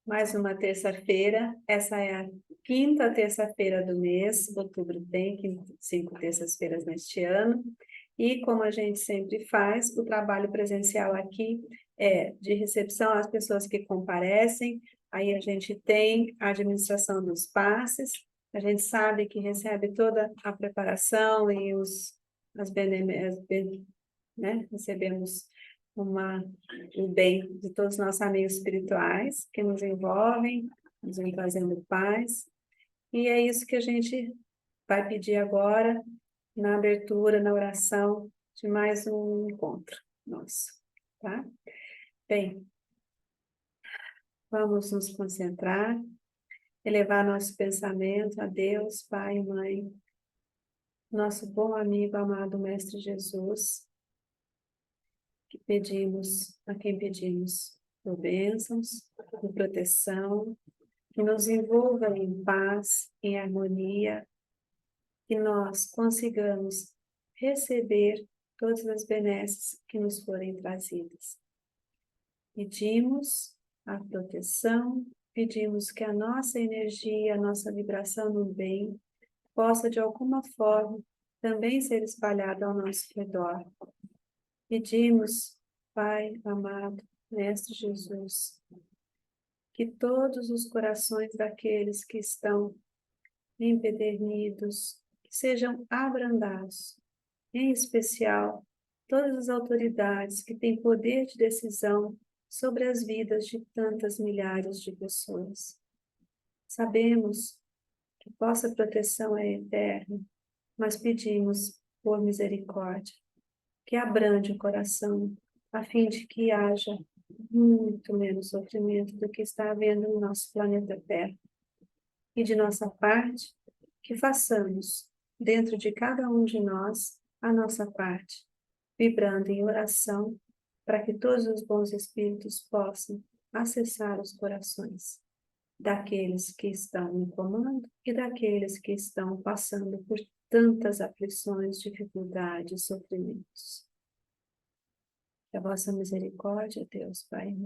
Mais uma terça-feira, essa é a quinta terça-feira do mês, outubro tem 5 terças-feiras neste ano, e como a gente sempre faz, o trabalho presencial aqui é de recepção às pessoas que comparecem, aí a gente tem a administração dos passes, a gente sabe que recebe toda a preparação e né? Recebemos o bem de todos os nossos amigos espirituais que nos envolvem, nos vem trazendo paz. E é isso que a gente vai pedir agora na abertura, na oração de mais um encontro nosso, tá? Bem, vamos nos concentrar, elevar nosso pensamento a Deus, Pai e Mãe, nosso bom amigo, amado Mestre Jesus, a quem pedimos por bênçãos, por proteção, que nos envolva em paz, em harmonia, que nós consigamos receber todas as benesses que nos forem trazidas. Pedimos a proteção, pedimos que a nossa energia, a nossa vibração no bem, possa de alguma forma também ser espalhada ao nosso redor. Pedimos, Pai amado, Mestre Jesus, que todos os corações daqueles que estão empedernidos sejam abrandados, em especial todas as autoridades que têm poder de decisão sobre as vidas de tantas milhares de pessoas. Sabemos que vossa proteção é eterna, mas pedimos por misericórdia, que abrande o coração, a fim de que haja muito menos sofrimento do que está havendo no nosso planeta Terra. E de nossa parte, que façamos, dentro de cada um de nós, a nossa parte, vibrando em oração, para que todos os bons espíritos possam acessar os corações daqueles que estão em comando e daqueles que estão passando por tantas aflições, dificuldades, sofrimentos. Que a vossa misericórdia, Deus, Pai,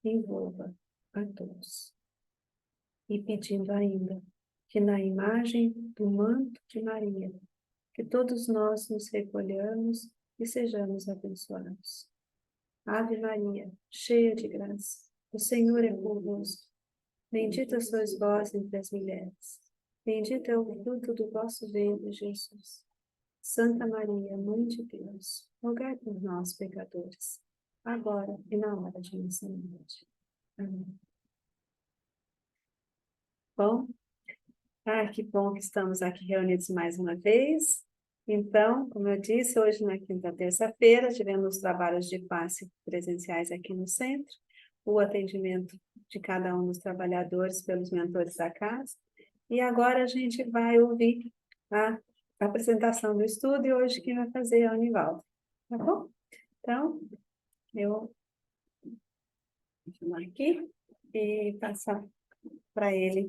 envolva a todos. E pedindo ainda que na imagem do manto de Maria, que todos nós nos recolhamos e sejamos abençoados. Ave Maria, cheia de graça, o Senhor é convosco. Bendita sois vós entre as mulheres. Bendito é o fruto do vosso ventre, Jesus. Santa Maria, Mãe de Deus, rogai por nós, pecadores, agora e na hora de nossa morte. Amém. Bom, que bom que estamos aqui reunidos mais uma vez. Então, como eu disse, hoje na quinta terça-feira, tivemos trabalhos de passe presenciais aqui no centro, o atendimento de cada um dos trabalhadores pelos mentores da casa, e agora a gente vai ouvir a apresentação do estudo, e hoje quem vai fazer é o Nivaldo, tá bom? Então, eu vou chamar aqui e passar para ele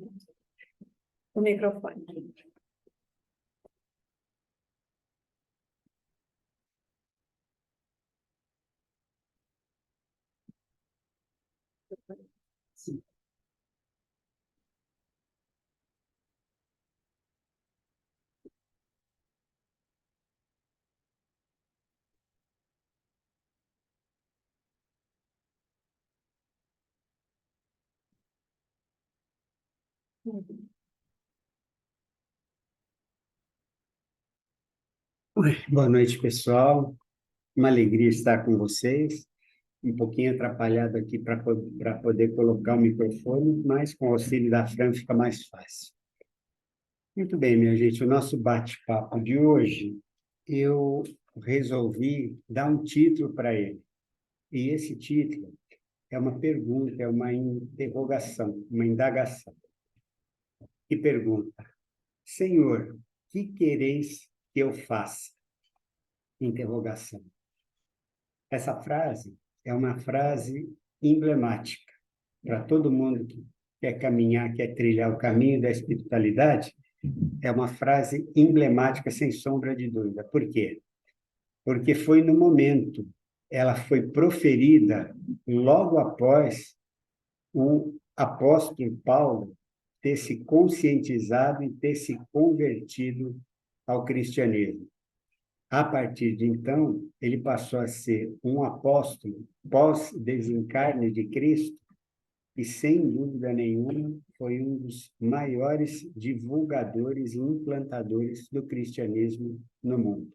o microfone. Sim. Oi, boa noite, pessoal. Uma alegria estar com vocês. Um pouquinho atrapalhado aqui para poder colocar o microfone, mas com o auxílio da Fran fica mais fácil. Muito bem, minha gente, o nosso bate-papo de hoje, eu resolvi dar um título para ele. E esse título é uma pergunta, é uma interrogação, uma indagação. Que pergunta: Senhor, que quereis que eu faça? Interrogação. Essa frase é uma frase emblemática para todo mundo que quer caminhar, quer trilhar o caminho da espiritualidade. É uma frase emblemática, sem sombra de dúvida. Por quê? Porque foi no momento, ela foi proferida logo após apóstolo Paulo ter se conscientizado e ter se convertido ao cristianismo. A partir de então, ele passou a ser um apóstolo pós-desencarne de Cristo e, sem dúvida nenhuma, foi um dos maiores divulgadores e implantadores do cristianismo no mundo.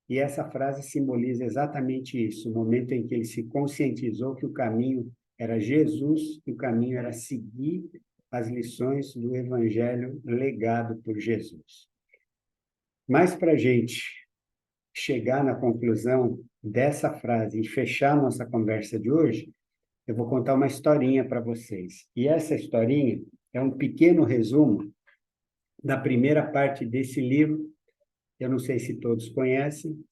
E essa frase simboliza exatamente isso, o momento em que ele se conscientizou que o caminho era Jesus e o caminho era seguir as lições do evangelho legado por Jesus. Mas para a gente chegar na conclusão dessa frase e fechar a nossa conversa de hoje, eu vou contar uma historinha para vocês. E essa historinha é um pequeno resumo da primeira parte desse livro. Eu não sei se todos conhecem,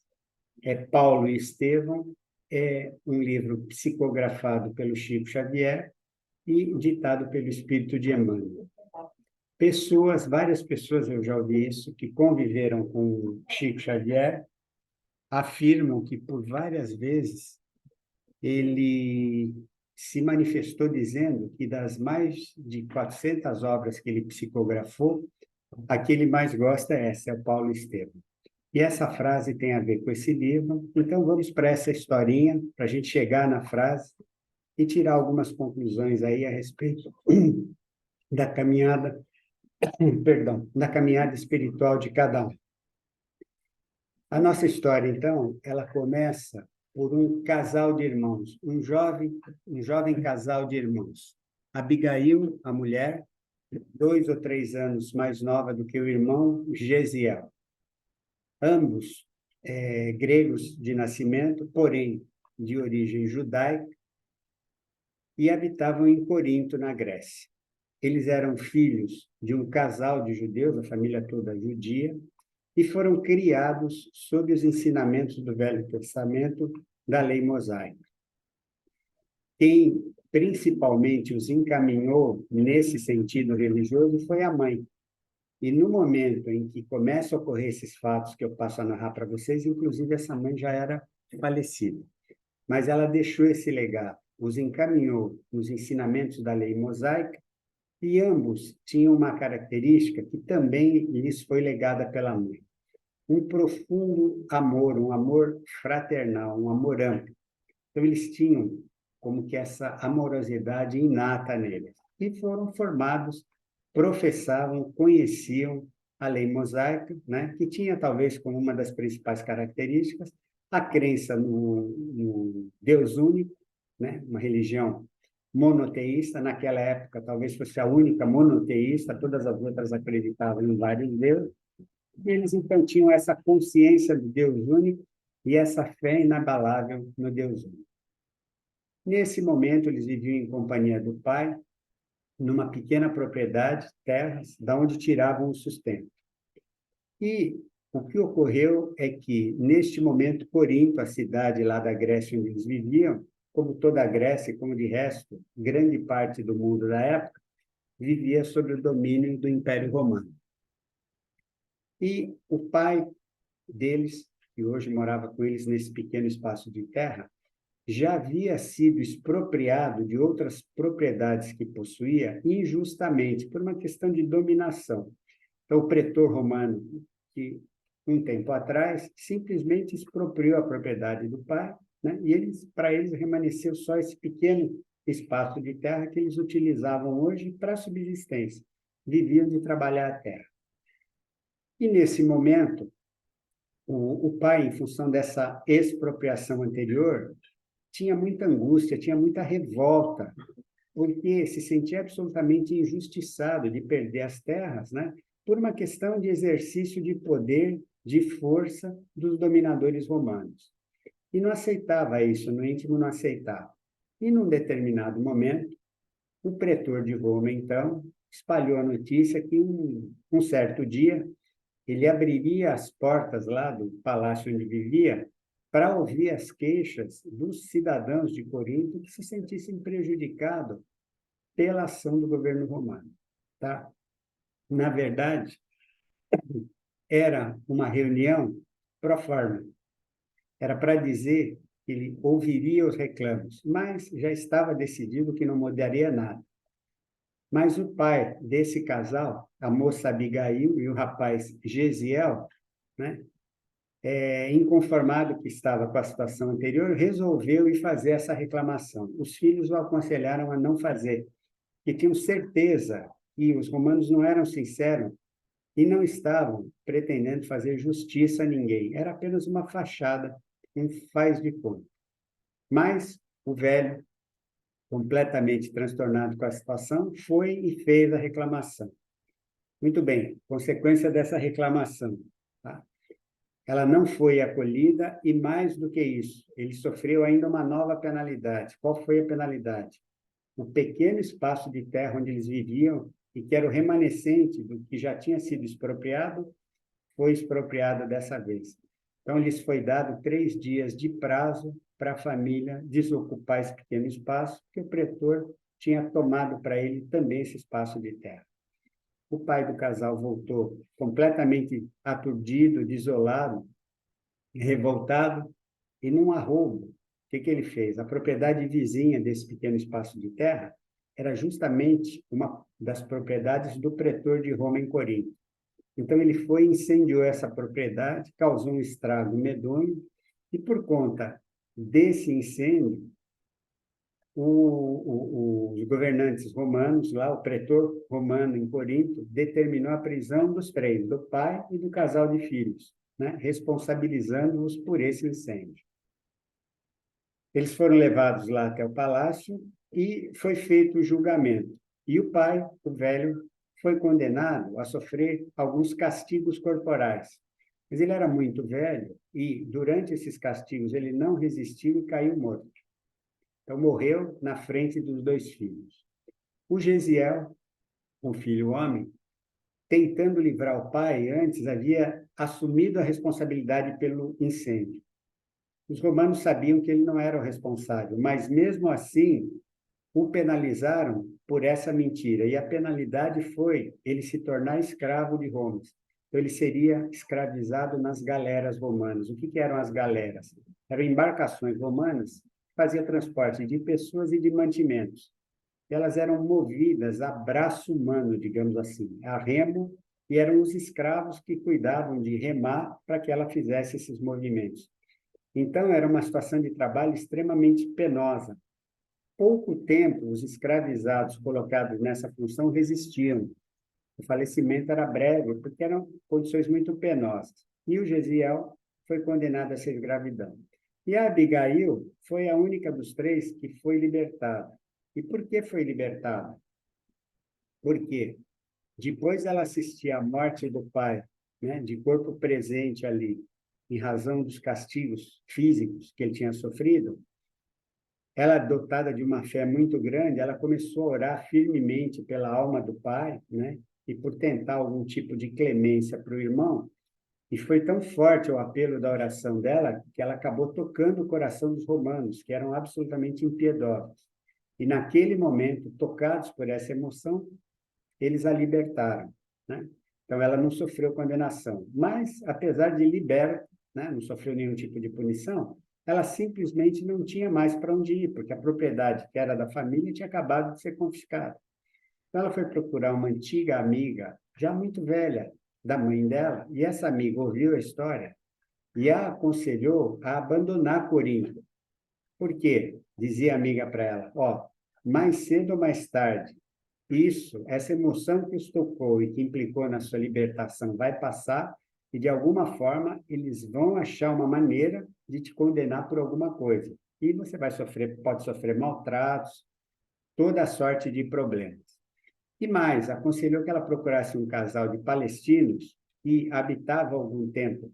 é Paulo e Estevão, é um livro psicografado pelo Chico Xavier e ditado pelo Espírito de Emmanuel. Várias pessoas, eu já ouvi isso, que conviveram com o Chico Xavier, afirmam que por várias vezes ele se manifestou dizendo que das mais de 400 obras que ele psicografou, a que ele mais gosta é essa, é o Paulo Estevão. E essa frase tem a ver com esse livro, então vamos para essa historinha, para a gente chegar na frase e tirar algumas conclusões aí a respeito da caminhada, da caminhada espiritual de cada um. A nossa história, então, ela começa por um casal de irmãos, um jovem casal de irmãos. Abigail, a mulher, 2 ou 3 anos mais nova do que o irmão Gesiel. Ambos gregos de nascimento, porém de origem judaica, e habitavam em Corinto, na Grécia. Eles eram filhos de um casal de judeus, a família toda judia, e foram criados sob os ensinamentos do Velho Testamento da lei mosaica. Quem principalmente os encaminhou nesse sentido religioso foi a mãe. E no momento em que começam a ocorrer esses fatos que eu passo a narrar para vocês, inclusive essa mãe já era falecida, mas ela deixou esse legado, os encaminhou nos ensinamentos da lei mosaica, e ambos tinham uma característica que também lhes foi legada pela mãe. Um profundo amor, um amor fraternal, um amor amplo. Então, eles tinham como que essa amorosidade inata neles. E foram formados, professavam, conheciam a lei mosaica, né? Que tinha talvez como uma das principais características a crença no Deus único, né? Uma religião monoteísta. Naquela época, talvez fosse a única monoteísta, todas as outras acreditavam em vários deuses. E eles, então, tinham essa consciência do Deus único e essa fé inabalável no Deus único. Nesse momento, eles viviam em companhia do pai, numa pequena propriedade, terras, da onde tiravam o sustento. E o que ocorreu é que, neste momento, Corinto, a cidade lá da Grécia onde eles viviam, como toda a Grécia, como de resto, grande parte do mundo da época, vivia sob o domínio do Império Romano. E o pai deles, que hoje morava com eles nesse pequeno espaço de terra, já havia sido expropriado de outras propriedades que possuía injustamente, por uma questão de dominação. Então, o pretor romano, que um tempo atrás simplesmente expropriou a propriedade do pai, né? E para eles remanesceu só esse pequeno espaço de terra que eles utilizavam hoje para subsistência. Viviam de trabalhar a terra. E, nesse momento, o pai, em função dessa expropriação anterior, tinha muita angústia, tinha muita revolta, porque se sentia absolutamente injustiçado de perder as terras, né? Por uma questão de exercício de poder, de força dos dominadores romanos. E não aceitava isso, no íntimo não aceitava. E, num determinado momento, o pretor de Roma, então, espalhou a notícia que um certo dia ele abriria as portas lá do palácio onde vivia para ouvir as queixas dos cidadãos de Corinto que se sentissem prejudicados pela ação do governo romano. Tá? Na verdade, era uma reunião pro forma. Era para dizer que ele ouviria os reclamos, mas já estava decidido que não mudaria nada. Mas o pai desse casal, a moça Abigail e o rapaz Gesiel, né, inconformado que estava com a situação anterior, resolveu ir fazer essa reclamação. Os filhos o aconselharam a não fazer, que tinham certeza que os romanos não eram sinceros e não estavam pretendendo fazer justiça a ninguém. Era apenas uma fachada, um faz de conta. Mas o velho, completamente transtornado com a situação, foi e fez a reclamação. Muito bem, consequência dessa reclamação, tá? Ela não foi acolhida e, mais do que isso, ele sofreu ainda uma nova penalidade. Qual foi a penalidade? O pequeno espaço de terra onde eles viviam e que era o remanescente do que já tinha sido expropriado, foi expropriado dessa vez. Então, lhes foi dado 3 dias de prazo para a família desocupar esse pequeno espaço, que o pretor tinha tomado para ele também esse espaço de terra. O pai do casal voltou completamente aturdido, desolado, revoltado, e num arroubo, o que ele fez? A propriedade vizinha desse pequeno espaço de terra era justamente uma das propriedades do pretor de Roma em Corinto. Então, ele foi e incendiou essa propriedade, causou um estrago medonho, e por conta desse incêndio, os governantes romanos, lá, o pretor romano em Corinto, determinou a prisão dos 3, do pai e do casal de filhos, né, responsabilizando-os por esse incêndio. Eles foram levados lá até o palácio e foi feito o julgamento. E o pai, o velho, foi condenado a sofrer alguns castigos corporais. Mas ele era muito velho e, durante esses castigos, ele não resistiu e caiu morto. Então, morreu na frente dos 2 filhos. O Gesiel, o filho homem, tentando livrar o pai, antes havia assumido a responsabilidade pelo incêndio. Os romanos sabiam que ele não era o responsável, mas mesmo assim o penalizaram por essa mentira. E a penalidade foi ele se tornar escravo de Roma. Então, ele seria escravizado nas galeras romanas. O que eram as galeras? Eram embarcações romanas que faziam transporte de pessoas e de mantimentos. Elas eram movidas a braço humano, digamos assim, a remo, e eram os escravos que cuidavam de remar para que ela fizesse esses movimentos. Então, era uma situação de trabalho extremamente penosa. Pouco tempo, os escravizados colocados nessa função resistiam. O falecimento era breve, porque eram condições muito penosas. E o Gesiel foi condenado a essa escravidão. E a Abigail foi a única dos 3 que foi libertada. E por que foi libertada? Porque depois ela assistia à morte do pai, né, de corpo presente ali, em razão dos castigos físicos que ele tinha sofrido, ela, dotada de uma fé muito grande, ela começou a orar firmemente pela alma do pai, né? E por tentar algum tipo de clemência para o irmão. E foi tão forte o apelo da oração dela que ela acabou tocando o coração dos romanos, que eram absolutamente impiedosos. E naquele momento, tocados por essa emoção, eles a libertaram, né? Então, ela não sofreu condenação. Mas, apesar de liberta, né, não sofreu nenhum tipo de punição, ela simplesmente não tinha mais para onde ir, porque a propriedade que era da família tinha acabado de ser confiscada. Então, ela foi procurar uma antiga amiga, já muito velha, da mãe dela, e essa amiga ouviu a história e a aconselhou a abandonar Corinto. Por quê? Dizia a amiga para ela, ó, mais cedo ou mais tarde, essa emoção que os tocou e que implicou na sua libertação vai passar e, de alguma forma, eles vão achar uma maneira de te condenar por alguma coisa. E você vai sofrer, pode sofrer maltratos, toda a sorte de problemas. E mais, aconselhou que ela procurasse um casal de palestinos que habitava algum tempo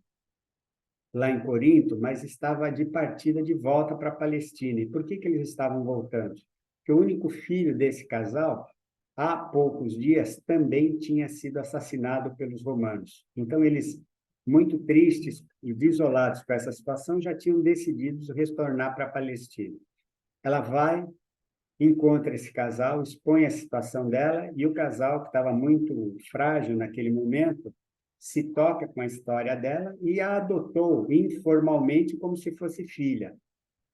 lá em Corinto, mas estava de partida de volta para a Palestina. E por que eles estavam voltando? Porque o único filho desse casal, há poucos dias, também tinha sido assassinado pelos romanos. Então, eles, muito tristes e desolados com essa situação, já tinham decidido retornar para a Palestina. Ela vai, encontra esse casal, expõe a situação dela, e o casal, que estava muito frágil naquele momento, se toca com a história dela e a adotou informalmente como se fosse filha.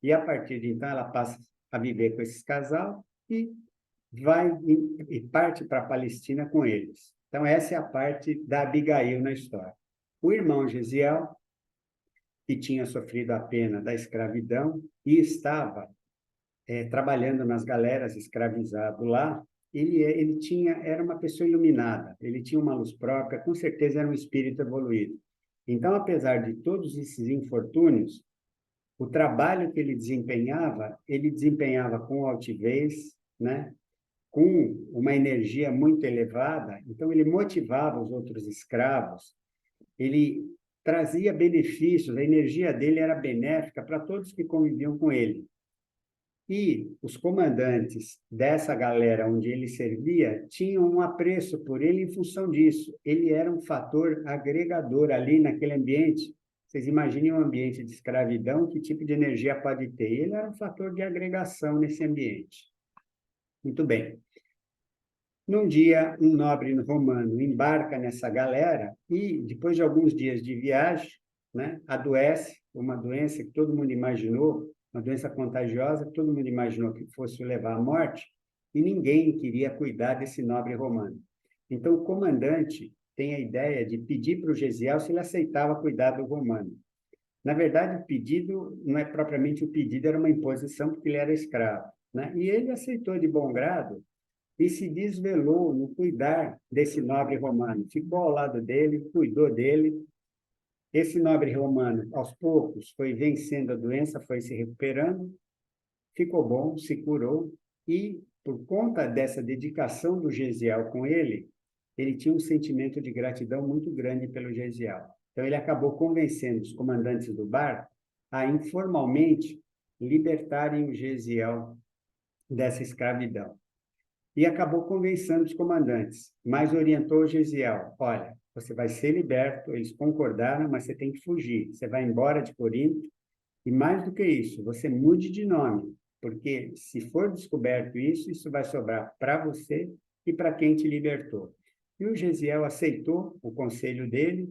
E, a partir de então, ela passa a viver com esse casal e vai e parte para a Palestina com eles. Então, essa é a parte da Abigail na história. O irmão Gesiel, que tinha sofrido a pena da escravidão e estava trabalhando nas galeras escravizado lá, ele era uma pessoa iluminada, ele tinha uma luz própria, com certeza era um espírito evoluído. Então, apesar de todos esses infortúnios, o trabalho que ele desempenhava com altivez, né? Com uma energia muito elevada, então ele motivava os outros escravos, ele trazia benefícios, a energia dele era benéfica para todos que conviviam com ele. E os comandantes dessa galera onde ele servia tinham um apreço por ele em função disso. Ele era um fator agregador ali naquele ambiente. Vocês imaginem um ambiente de escravidão, que tipo de energia pode ter? Ele era um fator de agregação nesse ambiente. Muito bem. Num dia, um nobre romano embarca nessa galera e, depois de alguns dias de viagem, né, adoece, uma doença que todo mundo imaginou, uma doença contagiosa que todo mundo imaginou que fosse o levar à morte, e ninguém queria cuidar desse nobre romano. Então, o comandante tem a ideia de pedir para o Gesiel se ele aceitava cuidar do romano. Na verdade, o pedido não é propriamente o pedido, era uma imposição, porque ele era escravo, né? E ele aceitou de bom grado e se desvelou no cuidar desse nobre romano. Ficou ao lado dele, cuidou dele. Esse nobre romano, aos poucos, foi vencendo a doença, foi se recuperando, ficou bom, se curou, e, por conta dessa dedicação do Gesiel com ele, ele tinha um sentimento de gratidão muito grande pelo Gesiel. Então, ele acabou convencendo os comandantes do barco a, informalmente, libertarem o Gesiel dessa escravidão. E acabou convencendo os comandantes, mas orientou o Gesiel: olha, você vai ser liberto, eles concordaram, mas você tem que fugir, você vai embora de Corinto, e mais do que isso, você mude de nome, porque se for descoberto isso, isso vai sobrar para você e para quem te libertou. E o Gesiel aceitou o conselho dele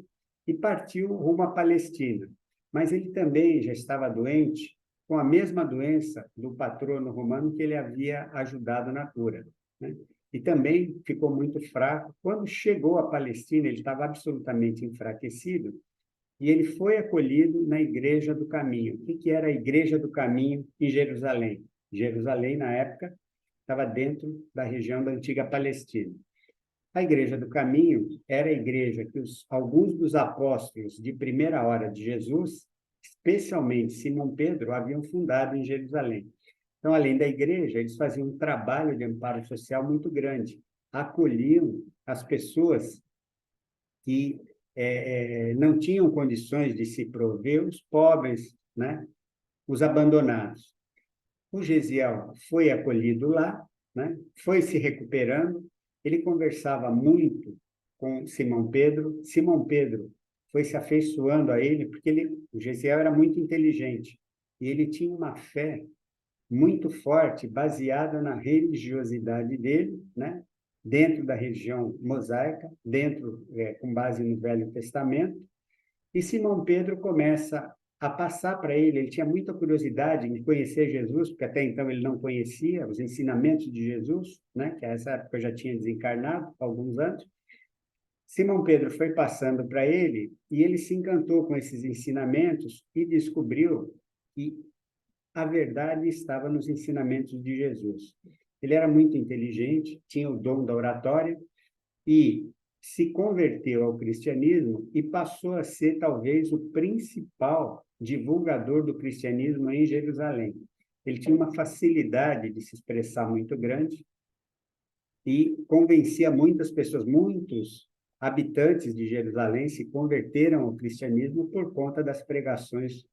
e partiu rumo à Palestina. Mas ele também já estava doente, com a mesma doença do patrono romano que ele havia ajudado na cura, né? E também ficou muito fraco. Quando chegou à Palestina, ele estava absolutamente enfraquecido, e ele foi acolhido na Igreja do Caminho. O que era a Igreja do Caminho em Jerusalém? Jerusalém, na época, estava dentro da região da antiga Palestina. A Igreja do Caminho era a igreja que alguns dos apóstolos de primeira hora de Jesus, especialmente Simão Pedro, haviam fundado em Jerusalém. Então, além da igreja, eles faziam um trabalho de amparo social muito grande, acolhiam as pessoas que não tinham condições de se prover, os pobres, né? Os abandonados. O Gesiel foi acolhido lá, né? Foi se recuperando, ele conversava muito com Simão Pedro. Simão Pedro foi se afeiçoando a ele, porque o Gesiel era muito inteligente, e ele tinha uma fé muito forte, baseada na religiosidade dele, né? Dentro da região mosaica, com base no Velho Testamento. E Simão Pedro começa a passar para ele tinha muita curiosidade em conhecer Jesus, porque até então ele não conhecia os ensinamentos de Jesus, né? Que a essa época já tinha desencarnado, há alguns anos. Simão Pedro foi passando para ele e ele se encantou com esses ensinamentos e descobriu que a verdade estava nos ensinamentos de Jesus. Ele era muito inteligente, tinha o dom da oratória e se converteu ao cristianismo e passou a ser talvez o principal divulgador do cristianismo em Jerusalém. Ele tinha uma facilidade de se expressar muito grande e convencia muitas pessoas, muitos habitantes de Jerusalém se converteram ao cristianismo por conta das pregações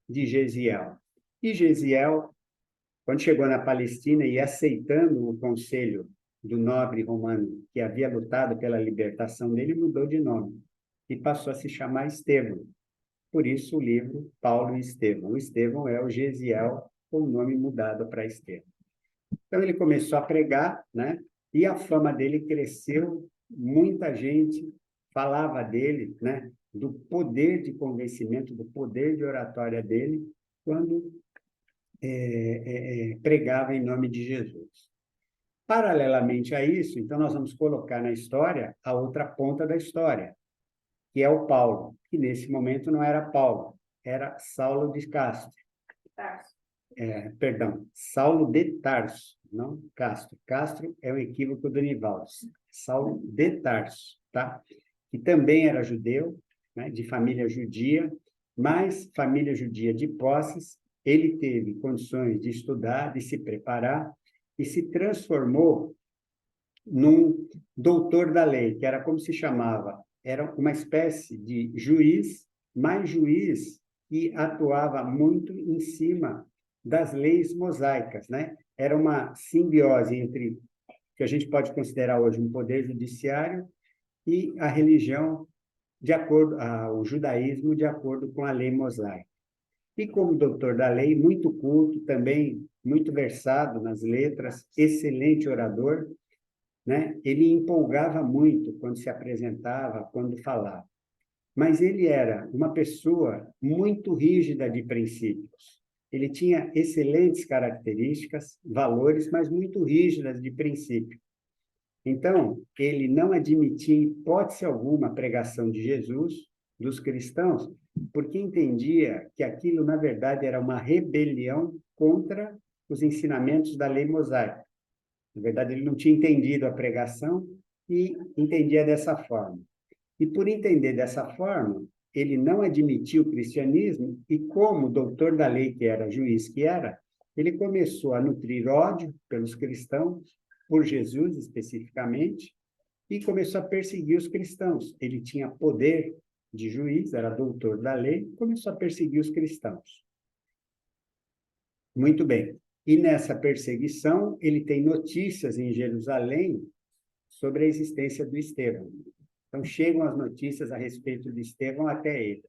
de Gesiel. E Gesiel, quando chegou na Palestina e aceitando o conselho do nobre romano que havia lutado pela libertação dele, mudou de nome e passou a se chamar Estevão. Por isso o livro Paulo e Estevão. O Estevão é o Gesiel com o nome mudado para Estevão. Então ele começou a pregar, né? E a fama dele cresceu, muita gente falava dele, né? Do poder de convencimento, do poder de oratória dele, quando pregava em nome de Jesus. Paralelamente a isso, então, nós vamos colocar na história a outra ponta da história, que é o Paulo, que nesse momento não era Paulo, era Saulo de Castro. Perdão, Saulo de Tarso, não Castro. Castro é um equívoco do Nivaldo. Saulo de Tarso, tá? Que também era judeu, né, de família judia, mas família judia de posses. Ele teve condições de estudar, de se preparar, e se transformou num doutor da lei, que era como se chamava, era uma espécie de juiz, mas juiz que atuava muito em cima das leis mosaicas, né? Era uma simbiose entre o que a gente pode considerar hoje um poder judiciário e a religião de acordo, o judaísmo de acordo com a lei mosaica. E como doutor da lei, muito culto, também muito versado nas letras, excelente orador, né? Ele empolgava muito quando se apresentava, quando falava. Mas ele era uma pessoa muito rígida de princípios. Ele tinha excelentes características, valores, mas muito rígidas de princípio. Então, ele não admitia, em hipótese alguma, a pregação de Jesus, dos cristãos, porque entendia que aquilo, na verdade, era uma rebelião contra os ensinamentos da lei mosaica. Na verdade, ele não tinha entendido a pregação e entendia dessa forma. E por entender dessa forma, ele não admitiu o cristianismo e, como doutor da lei que era, juiz que era, ele começou a nutrir ódio pelos cristãos, por Jesus especificamente, e começou a perseguir os cristãos. Ele tinha poder de juiz, era doutor da lei, começou a perseguir os cristãos. Muito bem. E nessa perseguição, ele tem notícias em Jerusalém sobre a existência do Estevão. Então, chegam as notícias a respeito de Estevão até ele.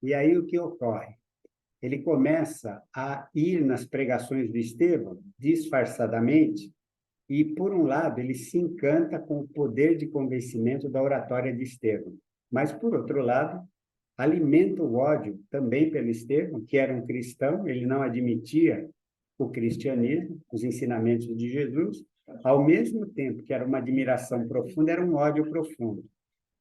E aí o que ocorre? Ele começa a ir nas pregações do Estevão, disfarçadamente, e, por um lado, ele se encanta com o poder de convencimento da oratória de Estevão. Mas, por outro lado, alimenta o ódio também pelo Estevão, que era um cristão, ele não admitia o cristianismo, os ensinamentos de Jesus, ao mesmo tempo que era uma admiração profunda, era um ódio profundo.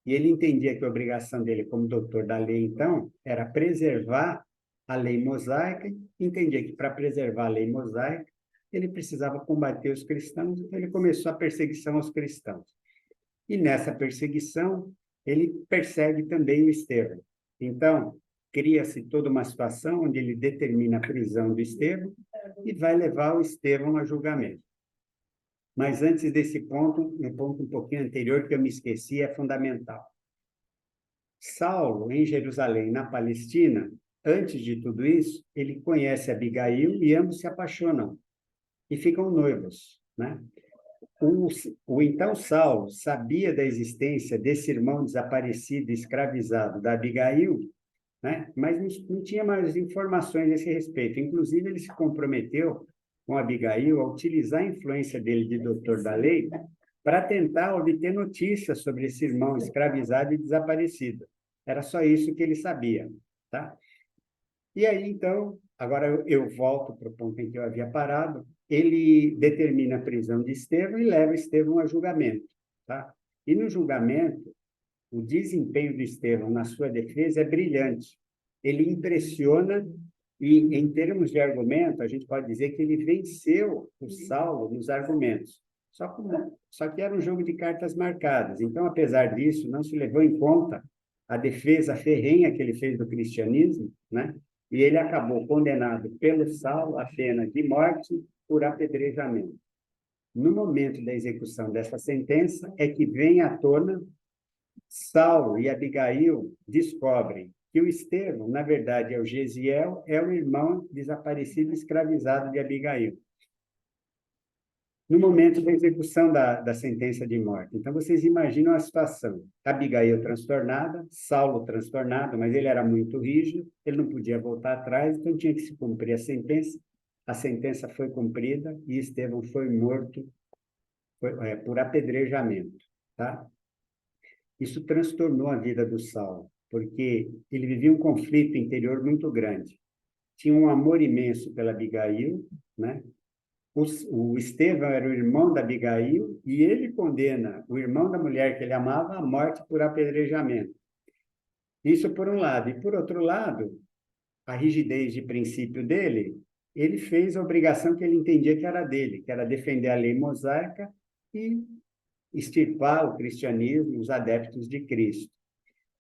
E ele entendia que a obrigação dele, como doutor da lei, então, era preservar a lei mosaica, entendia que para preservar a lei mosaica, ele precisava combater os cristãos, então ele começou a perseguição aos cristãos. E nessa perseguição, ele persegue também o Estevão. Então, cria-se toda uma situação onde ele determina a prisão do Estevão e vai levar o Estevão a julgamento. Mas antes desse ponto, um ponto um pouquinho anterior que eu me esqueci, é fundamental. Saulo, em Jerusalém, na Palestina, antes de tudo isso, ele conhece Abigail e ambos se apaixonam e ficam noivos, né? O então Saulo sabia da existência desse irmão desaparecido, escravizado da Abigail, né? Mas não tinha mais informações a esse respeito. Inclusive, ele se comprometeu com Abigail a utilizar a influência dele de doutor da lei para tentar obter notícias sobre esse irmão escravizado e desaparecido. Era só isso que ele sabia, tá? E aí, então, agora eu volto para o ponto em que eu havia parado. Ele determina a prisão de Estevão e leva Estevão a julgamento, tá? E no julgamento, o desempenho do Estevão na sua defesa é brilhante. Ele impressiona e, em termos de argumento, a gente pode dizer que ele venceu o Saulo nos argumentos. Só que era um jogo de cartas marcadas. Então, apesar disso, não se levou em conta a defesa ferrenha que ele fez do cristianismo, né? E ele acabou condenado pelo Saulo à pena de morte por apedrejamento. No momento da execução dessa sentença, é que vem à tona, Saulo e Abigail descobrem que o Estevão, na verdade, é o Gesiel, é o irmão desaparecido e escravizado de Abigail, no momento da execução da sentença de morte. Então, vocês imaginam a situação. Abigail transtornada, Saulo transtornado, mas ele era muito rígido, ele não podia voltar atrás, então tinha que se cumprir a sentença. A sentença foi cumprida e Estevão foi morto por apedrejamento, tá? Isso transtornou a vida do Saulo, porque ele vivia um conflito interior muito grande. Tinha um amor imenso pela Abigail, né? o Estevão era o irmão da Abigail e ele condena o irmão da mulher que ele amava à morte por apedrejamento. Isso por um lado. E por outro lado, a rigidez de princípio dele, ele fez a obrigação que ele entendia que era dele, que era defender a lei mosaica e extirpar o cristianismo, os adeptos de Cristo.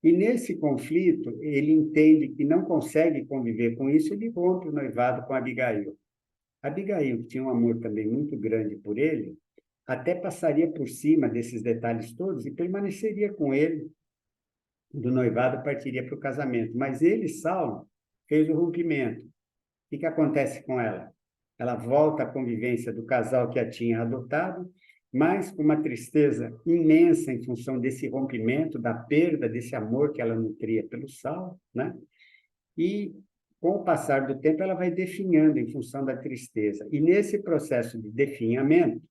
E nesse conflito, ele entende que não consegue conviver com isso, ele rompe o noivado com Abigail. Abigail, que tinha um amor também muito grande por ele, até passaria por cima desses detalhes todos e permaneceria com ele do noivado, partiria para o casamento. Mas ele, Saulo, fez o rompimento. O que acontece com ela? Ela volta à convivência do casal que a tinha adotado, mas com uma tristeza imensa em função desse rompimento, da perda desse amor que ela nutria pelo Saulo, né? E, com o passar do tempo, ela vai definhando em função da tristeza. E nesse processo de definhamento,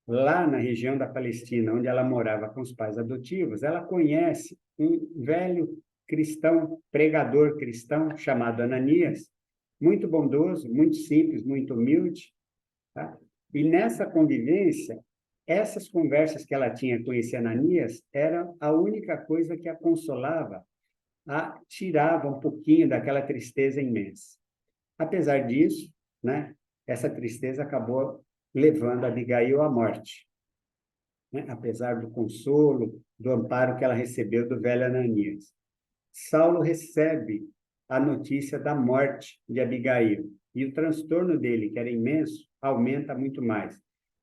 lá na região da Palestina, onde ela morava com os pais adotivos, ela conhece um velho cristão, pregador cristão, chamado Ananias, muito bondoso, muito simples, muito humilde. Tá? E nessa convivência, essas conversas que ela tinha com esse Ananias era a única coisa que a consolava, a tirava um pouquinho daquela tristeza imensa. Apesar disso, né, essa tristeza acabou levando Abigail à morte, né? Apesar do consolo, do amparo que ela recebeu do velho Ananias. Saulo recebe a notícia da morte de Abigail, e o transtorno dele, que era imenso, aumenta muito mais.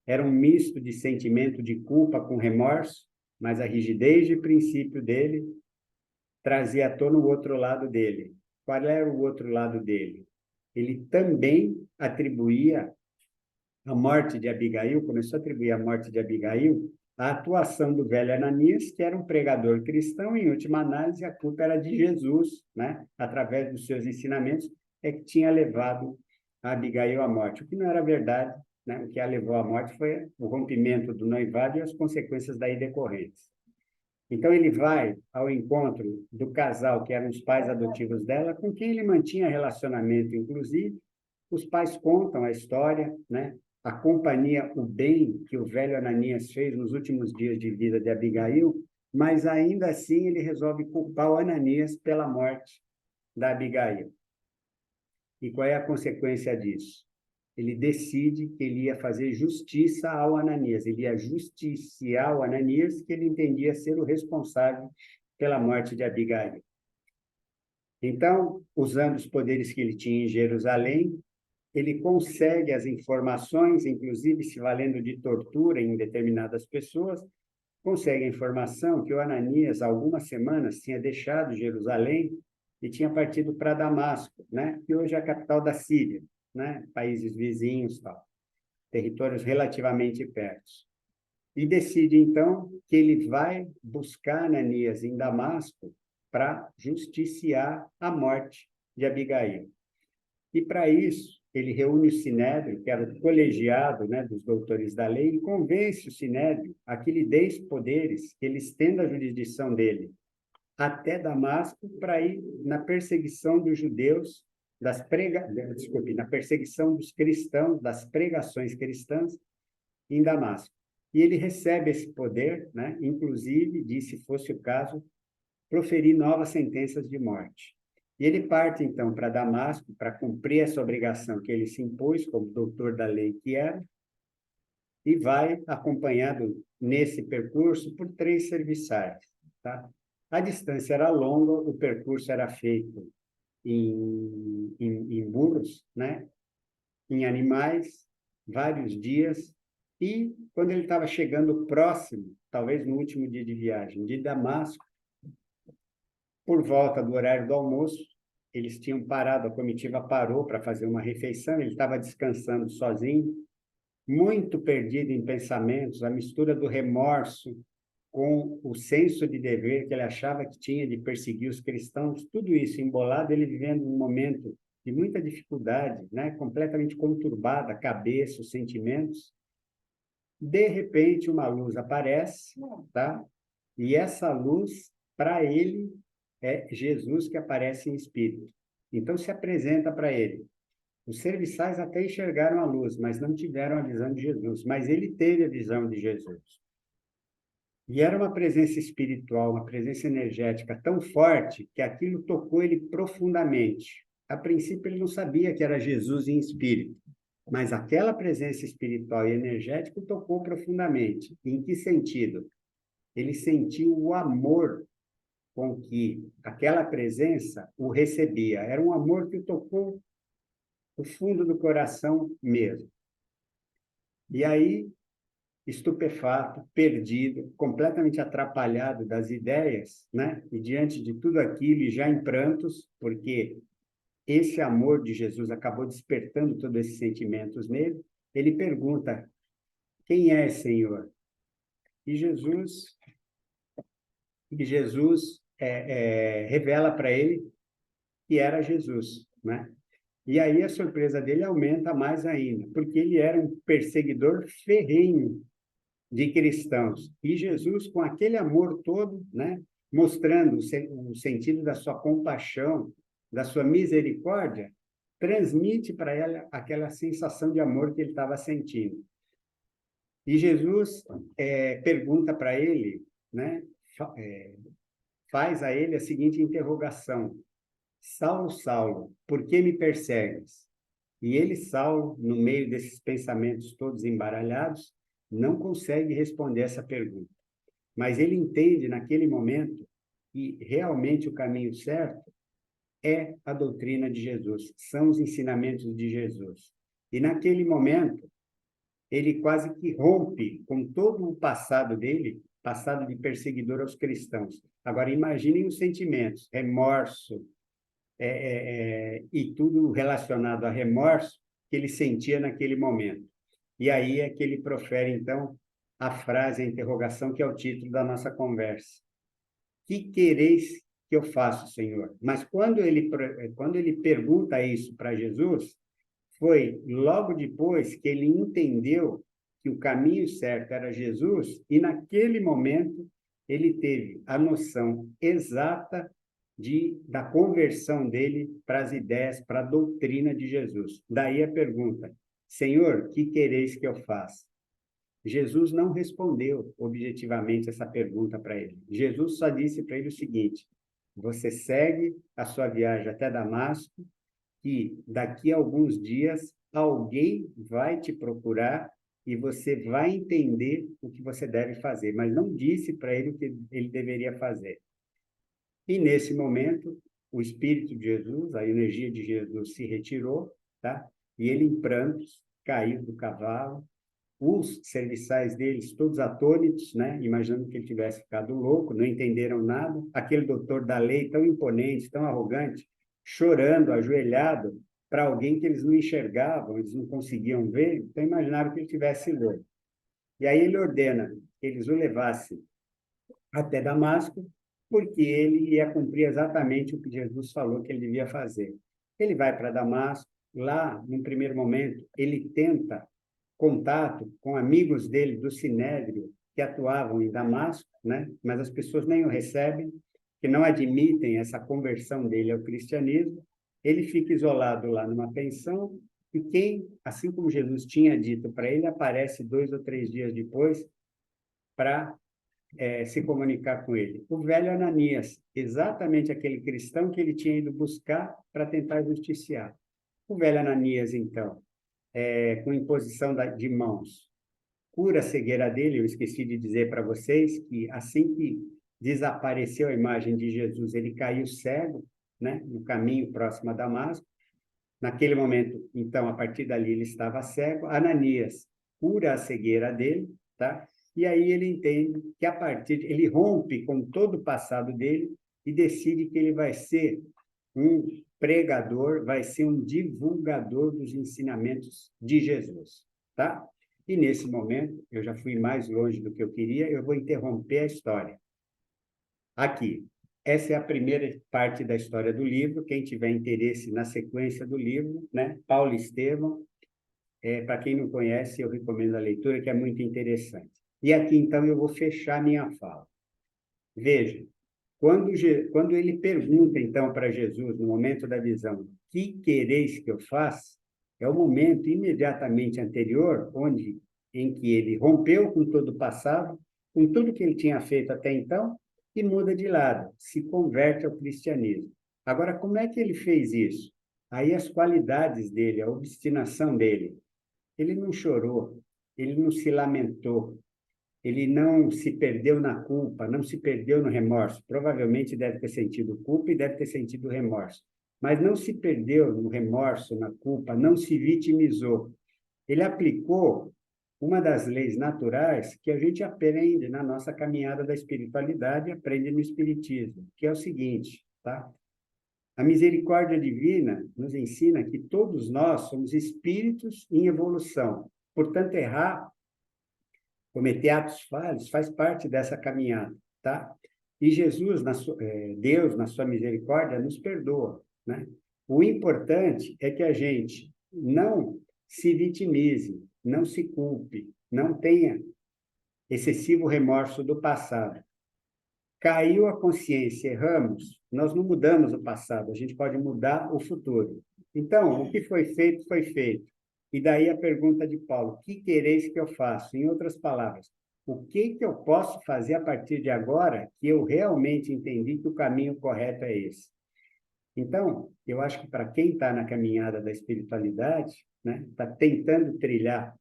Era um misto de sentimento de culpa com remorso, mas a rigidez de princípio dele trazia à tona o outro lado dele. Qual era o outro lado dele? Ele também atribuía a morte de Abigail, começou a atribuir a morte de Abigail à atuação do velho Ananias, que era um pregador cristão, e, em última análise, a culpa era de Jesus, né? Através dos seus ensinamentos, é que tinha levado a Abigail à morte, o que não era verdade, né? O que a levou à morte foi o rompimento do noivado e as consequências daí decorrentes. Então, ele vai ao encontro do casal, que eram os pais adotivos dela, com quem ele mantinha relacionamento, inclusive. Os pais contam a história, né? A companhia, o bem que o velho Ananias fez nos últimos dias de vida de Abigail, mas ainda assim ele resolve culpar o Ananias pela morte da Abigail. E qual é a consequência disso? Ele decide que ele ia fazer justiça ao Ananias, ele ia justiciar o Ananias, que ele entendia ser o responsável pela morte de Abigail. Então, usando os poderes que ele tinha em Jerusalém, ele consegue as informações, inclusive se valendo de tortura em determinadas pessoas, consegue a informação que o Ananias, há algumas semanas, tinha deixado Jerusalém e tinha partido para Damasco, né? Que hoje é a capital da Síria, né? Países vizinhos, tal, territórios relativamente perto. E decide, então, que ele vai buscar Ananias em Damasco para justiciar a morte de Abigail. E, para isso, ele reúne o Sinédrio, que era o colegiado, né, dos doutores da lei, e convence o Sinédrio a que lhe dê poderes, que ele estenda a jurisdição dele até Damasco para ir na perseguição dos judeus, na perseguição dos cristãos, das pregações cristãs em Damasco. E ele recebe esse poder, né, inclusive, de, se fosse o caso, proferir novas sentenças de morte. E ele parte, então, para Damasco, para cumprir essa obrigação que ele se impôs, como doutor da lei que era, e vai acompanhado nesse percurso por 3 serviçais. Tá? A distância era longa, o percurso era feito em burros, né? Em animais, vários dias, e quando ele estava chegando próximo, talvez no último dia de viagem, de Damasco, por volta do horário do almoço, eles tinham parado, a comitiva parou para fazer uma refeição, ele estava descansando sozinho, muito perdido em pensamentos, a mistura do remorso com o senso de dever que ele achava que tinha de perseguir os cristãos, tudo isso embolado, ele vivendo um momento de muita dificuldade, né? Completamente conturbada, a cabeça, os sentimentos. De repente, uma luz aparece, tá? E essa luz, para ele, é Jesus que aparece em espírito. Então, se apresenta para ele. Os serviçais até enxergaram a luz, mas não tiveram a visão de Jesus. Mas ele teve a visão de Jesus. E era uma presença espiritual, uma presença energética tão forte que aquilo tocou ele profundamente. A princípio, ele não sabia que era Jesus em espírito, mas aquela presença espiritual e energética o tocou profundamente. Em que sentido? Ele sentiu o amor com que aquela presença o recebia. Era um amor que o tocou o fundo do coração mesmo. E aí, estupefato, perdido, completamente atrapalhado das ideias, né? E diante de tudo aquilo, e já em prantos, porque esse amor de Jesus acabou despertando todos esses sentimentos nele, ele pergunta: quem é, Senhor? E Jesus revela para ele que era Jesus, né? E aí a surpresa dele aumenta mais ainda, porque ele era um perseguidor ferrenho de cristãos. E Jesus, com aquele amor todo, né, mostrando o sentido da sua compaixão, da sua misericórdia, transmite para ela aquela sensação de amor que ele estava sentindo. E Jesus pergunta para ele, né, faz a ele a seguinte interrogação: Saulo, Saulo, por que me persegues? E ele, Saulo, no meio desses pensamentos todos embaralhados, não consegue responder essa pergunta. Mas ele entende naquele momento que realmente o caminho certo é a doutrina de Jesus, são os ensinamentos de Jesus. E naquele momento, ele quase que rompe com todo o passado dele, passado de perseguidor aos cristãos. Agora, imaginem os sentimentos, remorso, e tudo relacionado a remorso que ele sentia naquele momento. E aí é que ele profere, então, a frase, a interrogação, que é o título da nossa conversa. Que quereis que eu faça, Senhor? Mas quando ele pergunta isso para Jesus, foi logo depois que ele entendeu que o caminho certo era Jesus, e naquele momento ele teve a noção exata da conversão dele para as ideias, para a doutrina de Jesus. Daí a pergunta: Senhor, que quereis que eu faça? Jesus não respondeu objetivamente essa pergunta para ele. Jesus só disse para ele o seguinte: você segue a sua viagem até Damasco, que daqui a alguns dias alguém vai te procurar e você vai entender o que você deve fazer, mas não disse para ele o que ele deveria fazer. E nesse momento, o Espírito de Jesus, a energia de Jesus se retirou, tá? E ele, em prantos, caiu do cavalo. Os serviçais deles, todos atônitos, né? Imaginando que ele tivesse ficado louco, não entenderam nada. Aquele doutor da lei, tão imponente, tão arrogante, chorando, ajoelhado, para alguém que eles não enxergavam, eles não conseguiam ver, então imaginaram que ele tivesse louco. E aí ele ordena que eles o levassem até Damasco, porque ele ia cumprir exatamente o que Jesus falou que ele devia fazer. Ele vai para Damasco, lá, num primeiro momento, ele tenta contato com amigos dele do Sinédrio que atuavam em Damasco, né? Mas as pessoas nem o recebem, que não admitem essa conversão dele ao cristianismo. Ele fica isolado lá numa pensão e quem, assim como Jesus tinha dito para ele, aparece 2 ou 3 dias depois para se comunicar com ele. O velho Ananias, exatamente aquele cristão que ele tinha ido buscar para tentar justiciar. O velho Ananias, então, com imposição de mãos, cura a cegueira dele. Eu esqueci de dizer para vocês que assim que desapareceu a imagem de Jesus, ele caiu cego, né, no caminho próximo a Damasco. Naquele momento, então, a partir dali ele estava cego. Ananias cura a cegueira dele, tá? E aí ele entende que ele rompe com todo o passado dele e decide que ele vai ser um pregador, vai ser um divulgador dos ensinamentos de Jesus, tá? E nesse momento, eu já fui mais longe do que eu queria, eu vou interromper a história. Aqui, essa é a primeira parte da história do livro. Quem tiver interesse na sequência do livro, né? Paulo Estevão, para quem não conhece, eu recomendo a leitura, que é muito interessante. E aqui, então, eu vou fechar minha fala. Veja, quando ele pergunta, então, para Jesus, no momento da visão, que quereis que eu faça? É o momento imediatamente anterior, em que ele rompeu com todo o passado, com tudo que ele tinha feito até então, e muda de lado, se converte ao cristianismo. Agora, como é que ele fez isso? Aí as qualidades dele, a obstinação dele. Ele não chorou, ele não se lamentou, ele não se perdeu na culpa, não se perdeu no remorso. Provavelmente deve ter sentido culpa e deve ter sentido remorso. Mas não se perdeu no remorso, na culpa, não se vitimizou. Ele aplicou uma das leis naturais que a gente aprende na nossa caminhada da espiritualidade, aprende no Espiritismo, que é o seguinte, tá? A misericórdia divina nos ensina que todos nós somos espíritos em evolução. Portanto, errar, cometer atos falhos, faz parte dessa caminhada, tá? E Jesus, Deus, na sua misericórdia, nos perdoa, né? O importante é que a gente não se vitimize, não se culpe, não tenha excessivo remorso do passado. Caiu a consciência, erramos, nós não mudamos o passado, a gente pode mudar o futuro. Então, o que foi feito, foi feito. E daí a pergunta de Paulo: o que quereis que eu faça? Em outras palavras, o que eu posso fazer a partir de agora que eu realmente entendi que o caminho correto é esse? Então, eu acho que para quem está na caminhada da espiritualidade, né, está tentando trilhar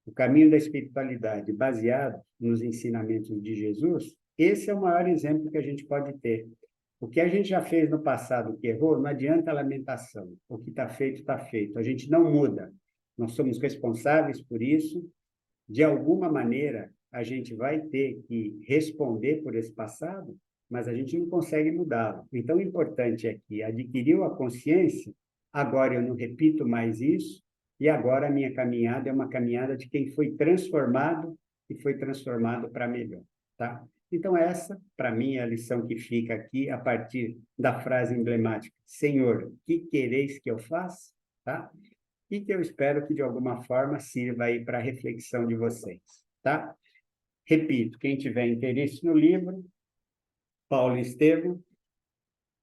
o caminho da espiritualidade baseado nos ensinamentos de Jesus, esse é o maior exemplo que a gente pode ter. O que a gente já fez no passado que errou, não adianta lamentação. O que está feito, está feito. A gente não muda. Nós somos responsáveis por isso. De alguma maneira, a gente vai ter que responder por esse passado, mas a gente não consegue mudá-lo. Então, o importante é que adquiriu a consciência, agora eu não repito mais isso, e agora a minha caminhada é uma caminhada de quem foi transformado e foi transformado para melhor, tá? Então, essa, para mim, é a lição que fica aqui a partir da frase emblemática: Senhor, que quereis que eu faça? Tá? E que eu espero que, de alguma forma, sirva aí para a reflexão de vocês, tá? Repito, quem tiver interesse no livro, Paulo e Estevam,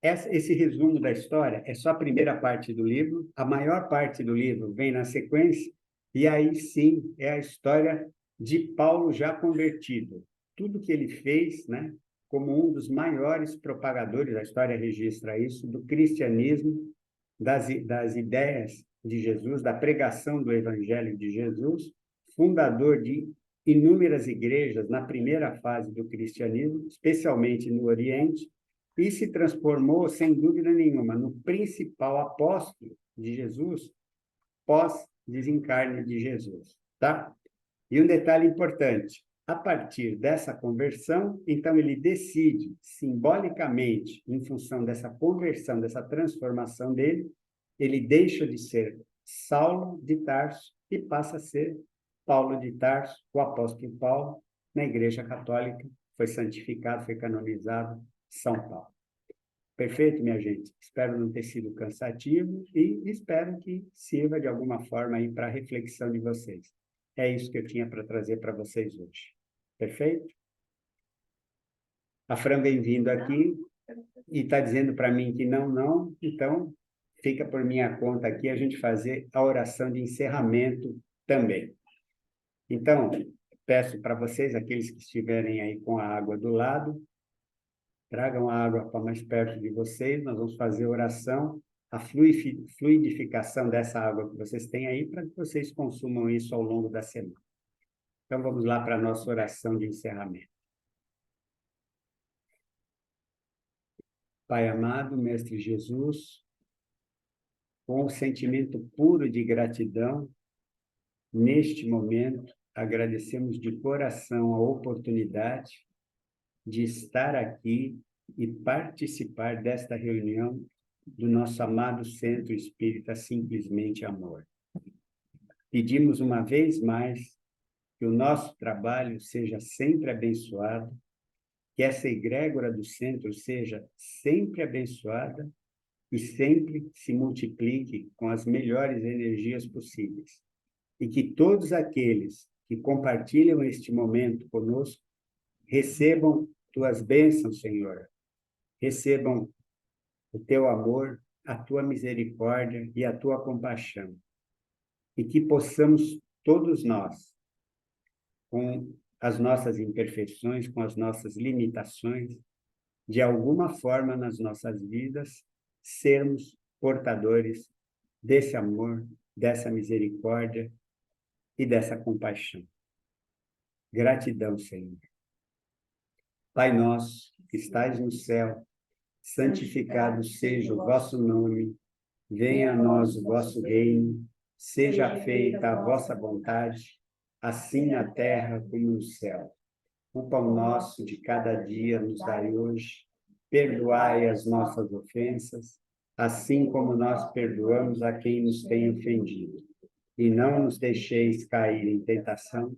esse resumo da história é só a primeira parte do livro, a maior parte do livro vem na sequência, e aí sim é a história de Paulo já convertido. Tudo que ele fez, né, como um dos maiores propagadores, a história registra isso, do cristianismo, das ideias de Jesus, da pregação do Evangelho de Jesus, fundador de inúmeras igrejas na primeira fase do cristianismo, especialmente no Oriente, e se transformou, sem dúvida nenhuma, no principal apóstolo de Jesus pós-desencarne de Jesus, tá? E um detalhe importante: a partir dessa conversão, então ele decide, simbolicamente, em função dessa conversão, dessa transformação dele, ele deixa de ser Saulo de Tarso e passa a ser Paulo de Tarso, o apóstolo Paulo, na Igreja Católica, foi santificado, foi canonizado, São Paulo. Perfeito, minha gente? Espero não ter sido cansativo e espero que sirva de alguma forma aí para a reflexão de vocês. É isso que eu tinha para trazer para vocês hoje. Perfeito? A Fran vem vindo aqui e está dizendo para mim que não, não, então fica por minha conta aqui a gente fazer a oração de encerramento também. Então, peço para vocês, aqueles que estiverem aí com a água do lado, tragam a água para mais perto de vocês, nós vamos fazer oração, a fluidificação dessa água que vocês têm aí, para que vocês consumam isso ao longo da semana. Então, vamos lá para a nossa oração de encerramento. Pai amado, Mestre Jesus, com o sentimento puro de gratidão, neste momento, agradecemos de coração a oportunidade de estar aqui e participar desta reunião do nosso amado Centro Espírita Simplesmente Amor. Pedimos uma vez mais que o nosso trabalho seja sempre abençoado, que essa egrégora do centro seja sempre abençoada e sempre se multiplique com as melhores energias possíveis. E que todos aqueles que compartilham este momento conosco recebam tuas bênçãos, Senhor. Recebam o teu amor, a tua misericórdia e a tua compaixão. e que possamos todos nós, com as nossas imperfeições, com as nossas limitações, de alguma forma nas nossas vidas, sermos portadores desse amor, dessa misericórdia e dessa compaixão. Gratidão, Senhor. Pai nosso, que estais no céu, santificado seja o vosso nome, venha a nós o vosso reino, seja feita a vossa vontade, assim na terra como no céu. O pão nosso de cada dia nos dai hoje, perdoai as nossas ofensas, assim como nós perdoamos a quem nos tem ofendido. E não nos deixeis cair em tentação,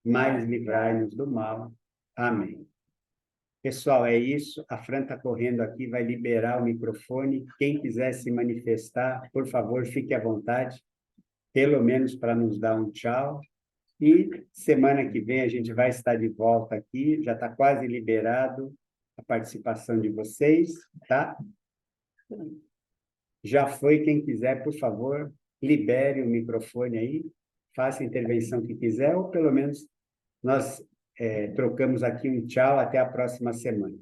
mas livrai-nos do mal. Amém. Pessoal, é isso. A Fran está correndo aqui, vai liberar o microfone. Quem quiser se manifestar, por favor, fique à vontade, pelo menos para nos dar um tchau. E semana que vem a gente vai estar de volta aqui, já está quase liberado a participação de vocês, tá? Já foi, quem quiser, por favor, libere o microfone aí, faça a intervenção que quiser, ou pelo menos nós trocamos aqui um tchau, até a próxima semana.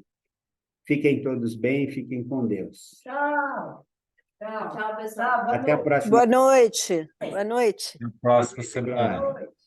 Fiquem todos bem, fiquem com Deus. Tchau. Tchau, pessoal. Até a próxima. Boa noite. Boa noite. Até a próxima semana. Obrigado.